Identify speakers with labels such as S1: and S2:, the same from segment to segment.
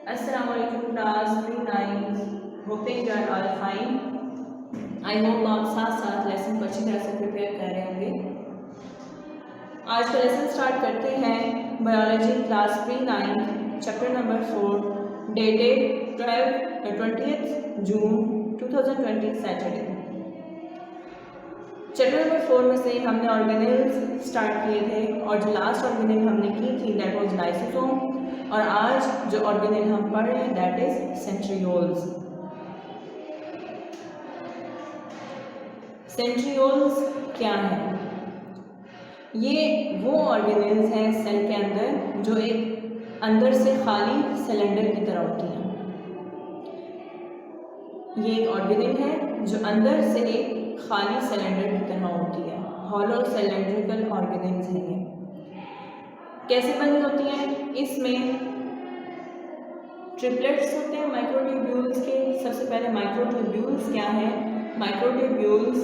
S1: Assalamualaikum class pre-9 hoping you are all fine. I hope आप साथ साथ lesson को अच्छी तरह से प्रिपेयर कर रहे होंगे। आज का लेसन स्टार्ट करते हैं biology class pre-9 chapter number 4 dated 20th जून 2020 सैटरडे। चैप्टर नंबर 4 में से हमने ऑर्गेनेल्स स्टार्ट किए थे और जो लास्ट ऑर्गेनेल हमने की थी दैट वाज लाइसोसोम और आज जो ऑर्गेनेल हम पढ़ रहे हैं दैट इज सेंट्रियोल्स। सेंट्रियोल्स क्या है? ये वो ऑर्गेनेल्स हैं सेल के अंदर जो एक अंदर से खाली सिलेंडर की तरह होती हैं। ये एक ऑर्गेनेल है जो अंदर से एक खाली सिलेंडर की तरह होती है। हॉलो सिलेंड्रिकल ऑर्गेनेल्स हैं ये। कैसे बनी होती हैं? इसमें ट्रिपलेट्स होते हैं माइक्रोट्यूब्यूल्स के। सबसे पहले माइक्रोट्यूब्यूल्स क्या है? माइक्रोट्यूब्यूल्स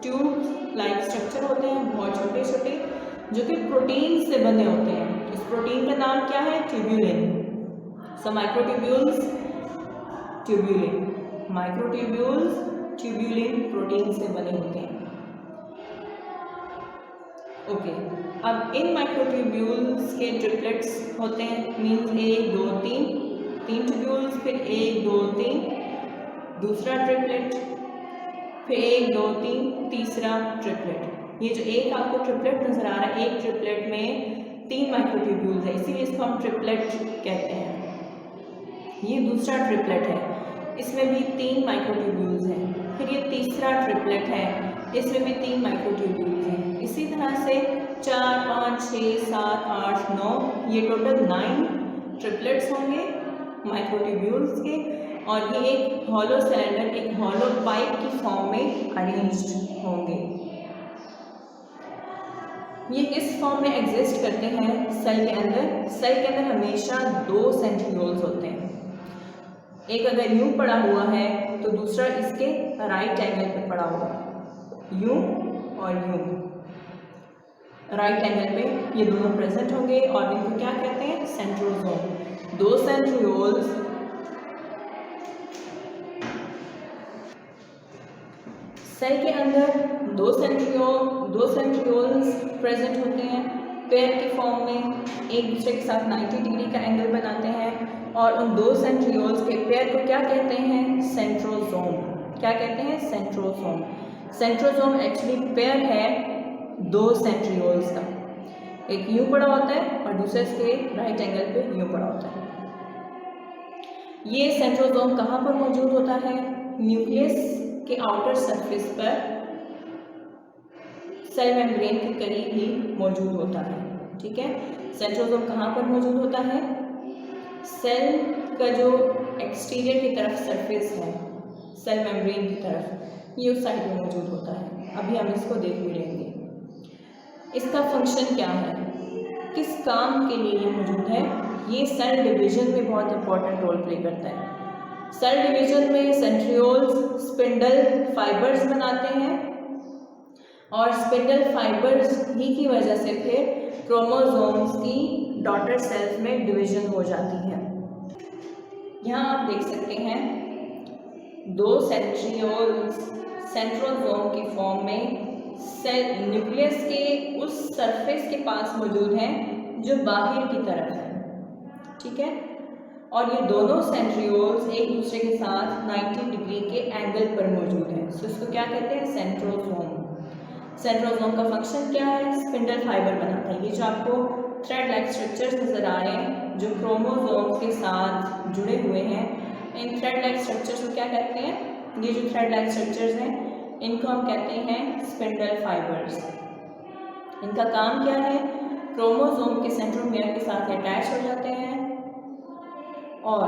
S1: ट्यूब लाइक स्ट्रक्चर होते हैं, बहुत छोटे छोटे, जो कि प्रोटीन से बने होते हैं। इस प्रोटीन का नाम क्या है? Tubulin. So microtubules tubulin, microtubules tubulin protein से बने होते हैं। ओके, अब इन माइक्रोट्यूब्यूल्स के ट्रिपलेट्स होते हैं, मीन्स 1 2 3 ट्यूब्यूल्स, फिर 1 2 3 दूसरा ट्रिपलेट, फिर 1 2 3 तीसरा ट्रिपलेट। ये जो एक आपको ट्रिपलेट नजर आ रहा है, एक ट्रिपलेट में 3 माइक्रोट्यूब्यूल्स है, इसीलिए इसको हम ट्रिपलेट कहते हैं। ये दूसरा ट्रिपलेट है, इसमें भी 3 माइक्रोट्यूब्यूल्स हैं। फिर ये तीसरा ट्रिपलेट है, इसमें भी 3 माइक्रोट्यूब्यूल्स हैं। इसी तरह से 4 5 6 7 8 9 ये टोटल 9 ट्रिपलेट्स होंगे माइक्रोट्यूब्यूल्स के, और ये एक हॉलो सिलेंडर, एक हॉलो पाइप की फॉर्म में अरेंज्ड होंगे। ये किस फॉर्म में एग्जिस्ट करते हैं सेल के अंदर? सेल के अंदर हमेशा 2 सेंट्रियोल्स होते हैं। एक अगर यूं पड़ा हुआ है तो दूसरा इसके राइट एंगल पे पड़ा हुआ, यूं और यूं राइट एंगल पे ये दोनों प्रेजेंट होंगे और इनको क्या कहते हैं? सेंट्रोसोम। 2 सेंट्रियोल्स सेल के अंदर 2 सेंट्रियोल्स प्रेजेंट होते हैं पेयर के फॉर्म में, एक दूसरे के साथ 90 डिग्री का एंगल बनाते हैं, और उन 2 सेंट्रियोल्स के पेयर को क्या कहते हैं? सेंट्रोसोम। क्या कहते हैं? सेंट्रोसोम। सेंट्रोसोम एक्चुअली पेयर है 2 सेंट्रियोल्स का, एक यूं पड़ा होता है और दूसरे के राइट एंगल पे यूं पड़ा होता है। ये सेंट्रोसोम कहाँ पर मौजूद होता है? न्यूक्लियस के आउटर सरफेस पर सेल मेम्ब्रेन के करीब ही मौजूद होता है। ठीक है, सेंट्रोसोम कहाँ पर मौजूद होता है? सेल का जो एक्सटीरियर की तरफ सरफेस है सेल मेम्ब्रेन की तरफ, ये उस साइड में मौजूद होता है। अभी हम इसको देख भी लेंगे। इसका फंक्शन क्या है, किस काम के लिए ये मौजूद है? ये सेल डिवीजन में बहुत इंपॉर्टेंट रोल प्ले करता है। सेल डिवीजन में सेंट्रियोल्स स्पिंडल फाइबर्स बनाते हैं और स्पिंडल फाइबर्स ही की वजह से फिर क्रोमोसोम्स की डॉटर सेल्स में डिवीजन हो जाती है। यहाँ आप देख सकते हैं 2 सेंट्रियोल्स सेंट्रोसोम की फॉर्म में सेल न्यूक्लियस के उस सरफेस के पास मौजूद हैं जो बाहर की तरफ है। ठीक है, और ये दोनों सेंट्रियोल्स एक दूसरे के साथ 90 डिग्री के एंगल पर मौजूद हैं। सो इसको क्या कहते हैं? सेंट्रोसोम। सेंट्रोसोम का फंक्शन क्या है? स्पिंडल फाइबर बनाता है। ये जो आपको थ्रेड लाइक स्ट्रक्चर्स नजर आ रहे हैं जो क्रोमोसोम्स के साथ जुड़े हुए हैं, इन थ्रेड लाइक स्ट्रक्चर्स को क्या कहते हैं? ये जो थ्रेड लाइक स्ट्रक्चर्स हैं इनको हम कहते हैं स्पिंडल फाइबर्स। इनका काम क्या है? क्रोमोसोम के सेंट्रोमियर के साथ अटैच हो जाते हैं और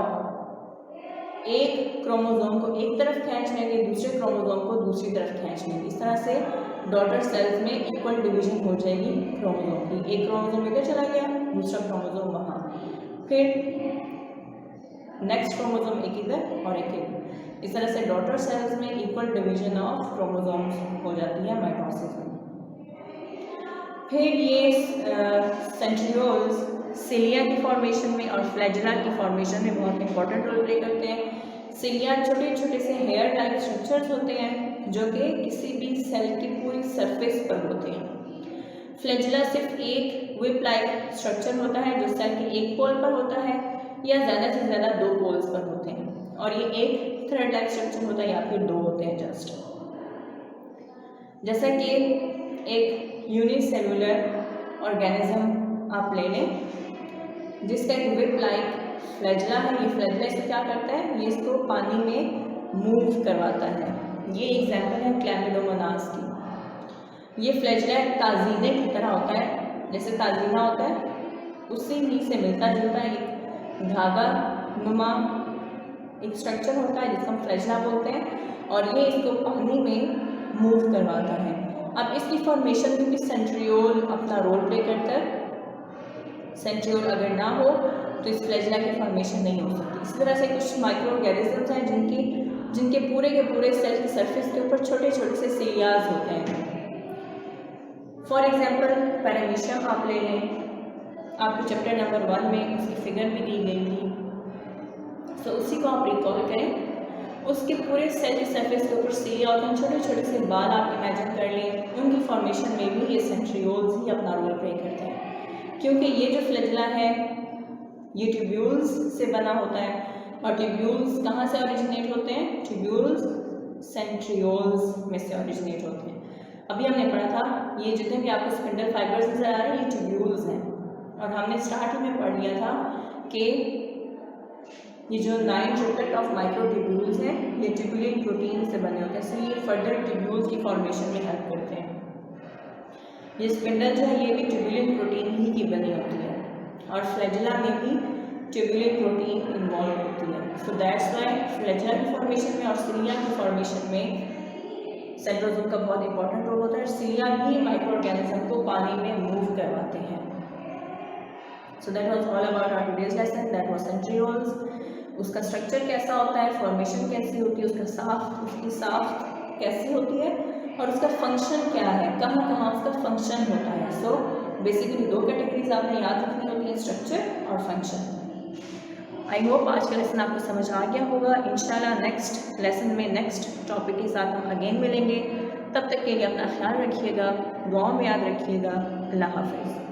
S1: एक क्रोमोसोम को एक तरफ खींच लेंगे, दूसरे क्रोमोसोम को दूसरी तरफ खींच लेंगे। इस तरह से डॉटर सेल्स में इक्वल डिवीजन हो जाएगी क्रोमोसोम की। एक क्रोमोसोम इधर चला गया, दूसरा क्रोमोसोम वहाँ, फिर नेक्स्ट क्रोमोसोम एक इधर और एक इधर। इस तरह से डॉटर सेल्स में इक्वल डिवीजन ऑफ क्रोमोसोम्स हो जाती है माइटोसिस में। फिर ये सेंट्रियोल्स सिलिया की फॉर्मेशन में और फ्लैजिला की फॉर्मेशन में बहुत इंपॉर्टेंट रोल प्ले करते हैं। सिलिया छोटे छोटे से हेयर टाइप स्ट्रक्चर्स होते हैं जो कि किसी भी सेल की पूरी सरफेस पर होते हैं। फ्लैजिला सिर्फ एक विप लाइक स्ट्रक्चर होता है जो सेल के एक पोल पर होता है या ज़्यादा से ज़्यादा 2 पोल्स पर होते हैं, और ये एक थ्रेड लाइक स्ट्रक्चर होता है या फिर 2 होते हैं जस्ट। जैसा कि एक यूनिसेलुलर ऑर्गेनिज्म आप ले लें जिसका एक विप लाइक फ्लैजिला है। ये फ्लैजिला इसको क्या करता है, ये इसको पानी में मूव करवाता है। ये एग्जाम्पल है क्लैमिडोमोनास की। ये फ्लैजिला ताजीने की तरह होता है, जैसे ताजीना होता है उसी ही से मिलता जुलता एक धागा नुमा एक स्ट्रक्चर होता है जिसको हम फ्लैजिला बोलते हैं, और ये इसको पानी में मूव करवाता है। अब इसकी फॉर्मेशन में भी सेंट्रियोल अपना रोल प्ले करता है। सेंट्रियोल अगर ना हो तो इस फ्लैजिला की फॉर्मेशन नहीं हो सकती। इस तरह से कुछ माइक्रो ऑर्गेनिजम्स हैं जिनके पूरे के पूरे सेल की सरफेस के ऊपर छोटे छोटे से सिलियाज होते हैं। फॉर एग्जांपल पैरामीशियम आप ले लें, आपको चैप्टर नंबर 1 में उसकी फिगर भी दी गई थी, तो उसी को आप रिकॉल करें। उसके पूरे सेल की सरफेस के ऊपर सिलिया होते हैं, छोटे छोटे से बाल आप इमेजिन कर लें। उनकी फॉर्मेशन में भी ये सेंट्रियोल्स ही अपना रोल प्ले करते हैं, क्योंकि ये जो फ्लैजिला है ये ट्यूब्यूल्स से बना होता है, और ट्यूब्यूल्स कहाँ से ओरिजिनेट होते हैं, ट्यूब्यूल्स सेंट्रियोल्स में से ओरिजिनेट होते हैं। अभी हमने पढ़ा था ये जितने भी आपको स्पिंडल फाइबर्स नजर आ रहे हैं ये ट्यूब्यूल्स हैं, और हमने स्टार्टिंग में पढ़ लिया था कि ये जो 9 ट्रिपलेट ऑफ माइक्रो ट्यूब्यूल्स हैं ये ट्यूबुलिन प्रोटीन से बने होते हैं, इसलिए ये फर्दर ट्यूब्यूल्स की फॉर्मेशन में हेल्प करते हैं। ये स्पिंडल जो है ये भी ट्यूबुलिन प्रोटीन ही की बनी होती है, और फ्लैजिला में भी ट्यूबुलिन प्रोटीन इन्वॉल्व होती है। सो दैट्स वाई फ्लैजिला की फॉर्मेशन में और सिलिया की फॉर्मेशन में सेंट्रोजोम का बहुत इंपॉर्टेंट रोल होता है। सिलिया भी माइक्रो ऑर्गेनिज्म को पानी में मूव करवाते हैं। So that was all about our today's lesson, that was centrioles. उसका स्ट्रक्चर कैसा होता है, फॉर्मेशन कैसी होती है, उसकी साफ्ट कैसी होती है, और उसका फंक्शन क्या है, कहाँ कहाँ उसका फंक्शन होता है। सो बेसिकली 2 कैटेगरीज आपने याद रखनी होती है, स्ट्रक्चर और फंक्शन। आई होप आज का लेसन आपको समझ आ गया होगा। इंशाल्लाह नेक्स्ट लेसन में नेक्स्ट टॉपिक के साथ हम अगेन मिलेंगे। तब तक के लिए अपना ख्याल रखिएगा, दुआ में याद रखिएगा। अल्लाह हाफिज़।